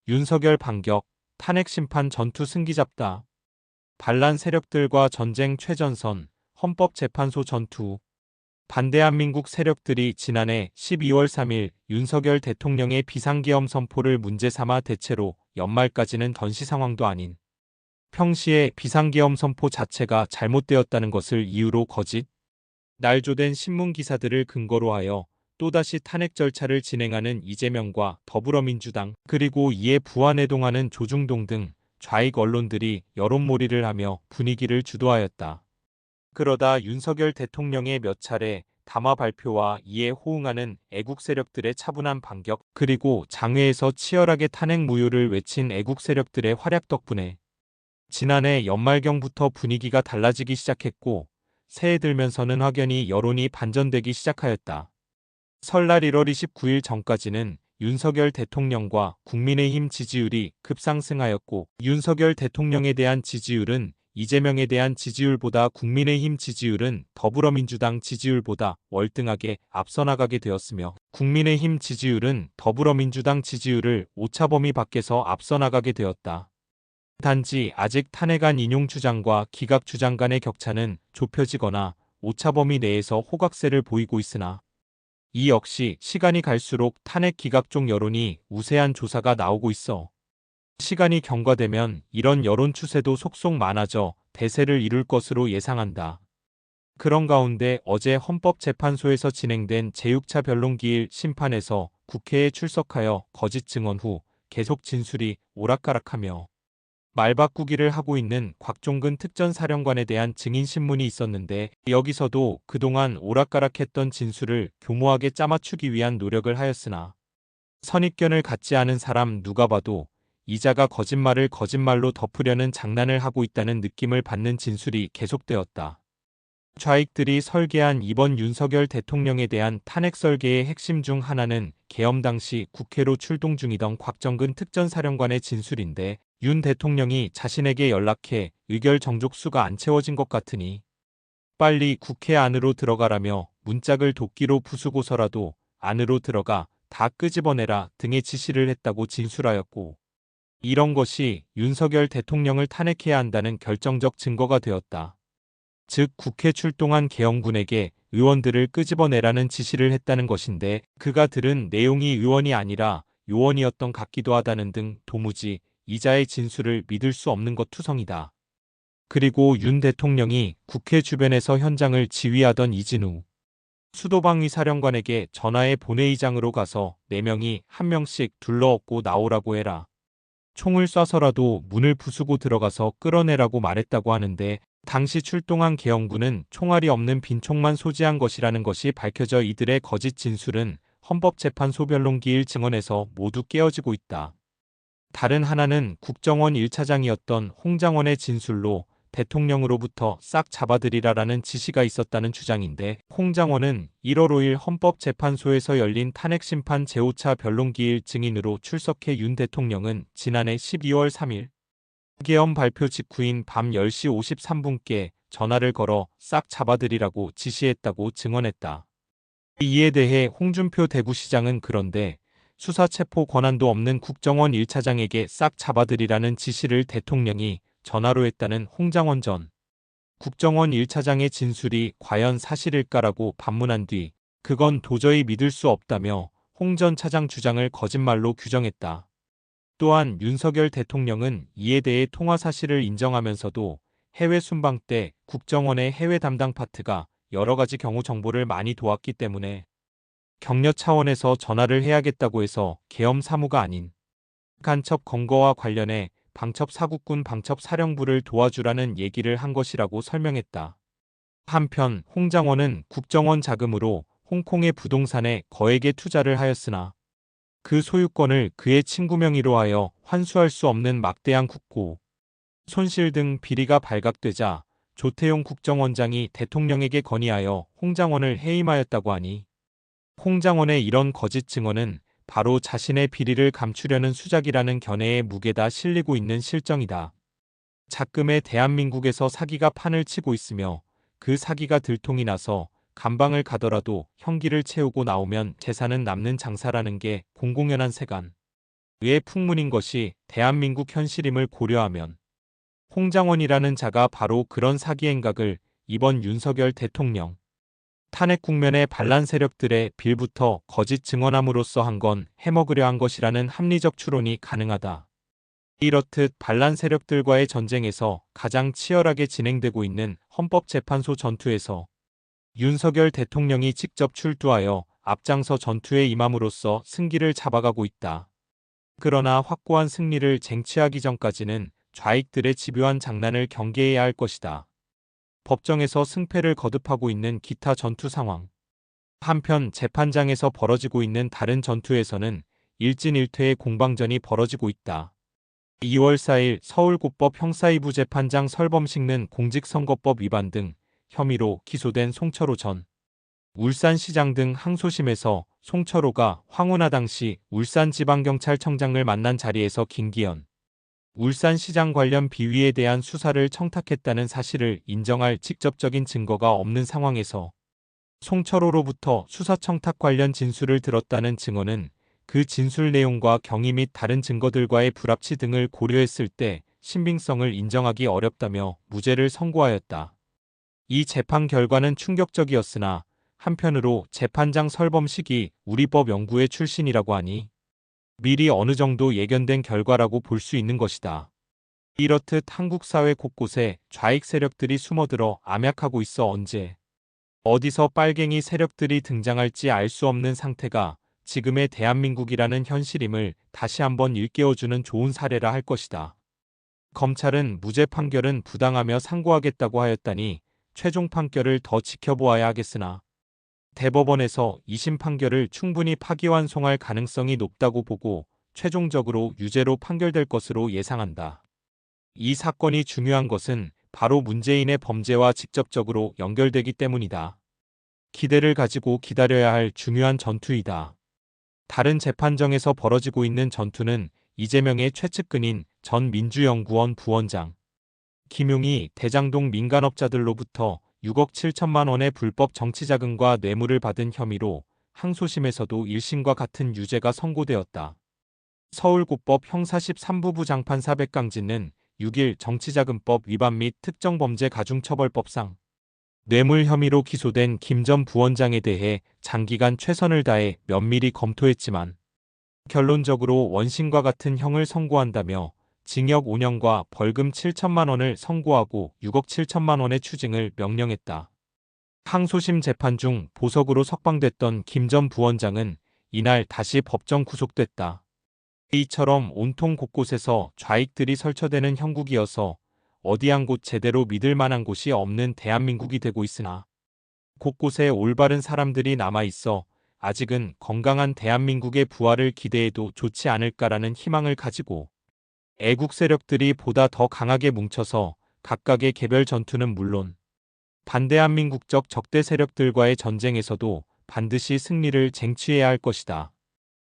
윤석열 반격, 탄핵 심판 전투 승기잡다. 반란 세력들과 전쟁 최전선, 헌법재판소 전투. 반대한민국 세력들이 지난해 12월 3일 윤석열 대통령의 비상계엄 선포를 문제 삼아 대체로 연말까지는 전시 상황도 아닌 평시에 비상계엄 선포 자체가 잘못되었다는 것을 이유로 거짓, 날조된 신문 기사들을 근거로 하여 또다시 탄핵 절차를 진행하는 이재명과 더불어민주당 그리고 이에 부안해동하는 조중동 등 좌익 언론들이 여론몰이를 하며 분위기를 주도하였다. 그러다 윤석열 대통령의 몇 차례 담화 발표와 이에 호응하는 애국 세력들의 차분한 반격 그리고 장외에서 치열하게 탄핵 무효를 외친 애국 세력들의 활약 덕분에 지난해 연말경부터 분위기가 달라지기 시작했고 새해 들면서는 확연히 여론이 반전되기 시작하였다. 설날 1월 29일 전까지는 윤석열 대통령과 국민의힘 지지율이 급상승하였고 윤석열 대통령에 대한 지지율은 이재명에 대한 지지율보다 국민의힘 지지율은 더불어민주당 지지율보다 월등하게 앞서 나가게 되었으며 국민의힘 지지율은 더불어민주당 지지율을 오차 범위 밖에서 앞서 나가게 되었다. 단지 아직 탄핵안 인용 주장과 기각 주장 간의 격차는 좁혀지거나 오차 범위 내에서 호각세를 보이고 있으나 이 역시 시간이 갈수록 탄핵 기각 쪽 여론이 우세한 조사가 나오고 있어 시간이 경과되면 이런 여론 추세도 속속 많아져 대세를 이룰 것으로 예상한다. 그런 가운데 어제 헌법재판소에서 진행된 제6차 변론기일 심판에서 국회에 출석하여 거짓 증언 후 계속 진술이 오락가락하며 말바꾸기를 하고 있는 곽종근 특전사령관에 대한 증인신문이 있었는데 여기서도 그동안 오락가락했던 진술을 교모하게 짜맞추기 위한 노력을 하였으나 선입견을 갖지 않은 사람 누가 봐도 이자가 거짓말을 거짓말로 덮으려는 장난을 하고 있다는 느낌을 받는 진술이 계속되었다. 좌익들이 설계한 이번 윤석열 대통령에 대한 탄핵 설계의 핵심 중 하나는 계엄 당시 국회로 출동 중이던 곽정근 특전사령관의 진술인데 윤 대통령이 자신에게 연락해 의결 정족수가 안 채워진 것 같으니 빨리 국회 안으로 들어가라며 문짝을 도끼로 부수고서라도 안으로 들어가 다 끄집어내라 등의 지시를 했다고 진술하였고 이런 것이 윤석열 대통령을 탄핵해야 한다는 결정적 증거가 되었다. 즉 국회 출동한 계엄군에게 의원들을 끄집어내라는 지시를 했다는 것인데 그가 들은 내용이 의원이 아니라 요원이었던 같기도 하다는 등 도무지 이자의 진술을 믿을 수 없는 것 투성이다. 그리고 윤 대통령이 국회 주변에서 현장을 지휘하던 이진우 수도방위 사령관에게 전화해 본회의장으로 가서 4명이 1명씩 둘러엎고 나오라고 해라. 총을 쏴서라도 문을 부수고 들어가서 끌어내라고 말했다고 하는데 당시 출동한 계엄군은 총알이 없는 빈총만 소지한 것이라는 것이 밝혀져 이들의 거짓 진술은 헌법재판소 변론기일 증언에서 모두 깨어지고 있다. 다른 하나는 국정원 1차장이었던 홍장원의 진술로 대통령으로부터 싹 잡아들이라라는 지시가 있었다는 주장인데 홍장원은 1월 5일 헌법재판소에서 열린 탄핵심판 제5차 변론기일 증인으로 출석해 윤 대통령은 지난해 12월 3일 계엄 발표 직후인 밤 10시 53분께 전화를 걸어 싹 잡아들이라고 지시했다고 증언했다. 이에 대해 홍준표 대구시장은 그런데 수사체포 권한도 없는 국정원 1차장에게 싹 잡아들이라는 지시를 대통령이 전화로 했다는 홍장원 전 국정원 1차장의 진술이 과연 사실일까라고 반문한 뒤 그건 도저히 믿을 수 없다며 홍 전 차장 주장을 거짓말로 규정했다. 또한 윤석열 대통령은 이에 대해 통화 사실을 인정하면서도 해외 순방 때 국정원의 해외 담당 파트가 여러 가지 경우 정보를 많이 도왔기 때문에 격려 차원에서 전화를 해야겠다고 해서 계엄 사무가 아닌 간첩 검거와 관련해 방첩사국군 방첩사령부를 도와주라는 얘기를 한 것이라고 설명했다. 한편 홍장원은 국정원 자금으로 홍콩의 부동산에 거액의 투자를 하였으나 그 소유권을 그의 친구 명의로 하여 환수할 수 없는 막대한 국고, 손실 등 비리가 발각되자 조태용 국정원장이 대통령에게 건의하여 홍장원을 해임하였다고 하니 홍장원의 이런 거짓 증언은 바로 자신의 비리를 감추려는 수작이라는 견해에 무게다 실리고 있는 실정이다. 작금의 대한민국에서 사기가 판을 치고 있으며 그 사기가 들통이 나서 감방을 가더라도 형기를 채우고 나오면 재산은 남는 장사라는 게 공공연한 세간. 의 풍문인 것이 대한민국 현실임을 고려하면 홍장원이라는 자가 바로 그런 사기행각을 이번 윤석열 대통령 탄핵 국면의 반란 세력들의 빌부터 거짓 증언함으로써 한 건 해먹으려 한 것이라는 합리적 추론이 가능하다. 이렇듯 반란 세력들과의 전쟁에서 가장 치열하게 진행되고 있는 헌법재판소 전투에서 윤석열 대통령이 직접 출두하여 앞장서 전투에 임함으로써 승기를 잡아가고 있다. 그러나 확고한 승리를 쟁취하기 전까지는 좌익들의 집요한 장난을 경계해야 할 것이다. 법정에서 승패를 거듭하고 있는 기타 전투 상황. 한편 재판장에서 벌어지고 있는 다른 전투에서는 일진일퇴의 공방전이 벌어지고 있다. 2월 4일 서울고법 형사 2부 재판장 설범식는 공직선거법 위반 등 혐의로 기소된 송철호 전 울산시장 등 항소심에서 송철호가 황운하 당시 울산지방경찰청장을 만난 자리에서 김기현 울산시장 관련 비위에 대한 수사를 청탁했다는 사실을 인정할 직접적인 증거가 없는 상황에서 송철호로부터 수사 청탁 관련 진술을 들었다는 증언은 그 진술 내용과 경위 및 다른 증거들과의 불합치 등을 고려했을 때 신빙성을 인정하기 어렵다며 무죄를 선고하였다. 이 재판 결과는 충격적이었으나 한편으로 재판장 설범식이 우리법 연구회 출신이라고 하니 미리 어느 정도 예견된 결과라고 볼 수 있는 것이다. 이렇듯 한국 사회 곳곳에 좌익 세력들이 숨어들어 암약하고 있어 언제 어디서 빨갱이 세력들이 등장할지 알 수 없는 상태가 지금의 대한민국이라는 현실임을 다시 한번 일깨워주는 좋은 사례라 할 것이다. 검찰은 무죄 판결은 부당하며 상고하겠다고 하였다니 최종 판결을 더 지켜보아야 하겠으나 대법원에서 2심 판결을 충분히 파기환송할 가능성이 높다고 보고 최종적으로 유죄로 판결될 것으로 예상한다. 이 사건이 중요한 것은 바로 문재인의 범죄와 직접적으로 연결되기 때문이다. 기대를 가지고 기다려야 할 중요한 전투이다. 다른 재판정에서 벌어지고 있는 전투는 이재명의 최측근인 전 민주연구원 부원장 김용이 대장동 민간업자들로부터 6억 7천만 원의 불법 정치자금과 뇌물을 받은 혐의로 항소심에서도 1심과 같은 유죄가 선고되었다. 서울고법 형사 13부 부장판사 백강진은 6일 정치자금법 위반 및 특정범죄 가중처벌법상 뇌물 혐의로 기소된 김 전 부원장에 대해 장기간 최선을 다해 면밀히 검토했지만 결론적으로 원심과 같은 형을 선고한다며 징역 5년과 벌금 7천만 원을 선고하고 6억 7천만 원의 추징을 명령했다. 항소심 재판 중 보석으로 석방됐던 김 전 부원장은 이날 다시 법정 구속됐다. 이처럼 온통 곳곳에서 좌익들이 설쳐대는 형국이어서 어디 한 곳 제대로 믿을 만한 곳이 없는 대한민국이 되고 있으나 곳곳에 올바른 사람들이 남아있어 아직은 건강한 대한민국의 부활을 기대해도 좋지 않을까라는 희망을 가지고 애국 세력들이 보다 더 강하게 뭉쳐서 각각의 개별 전투는 물론 반대한민국적 적대 세력들과의 전쟁에서도 반드시 승리를 쟁취해야 할 것이다.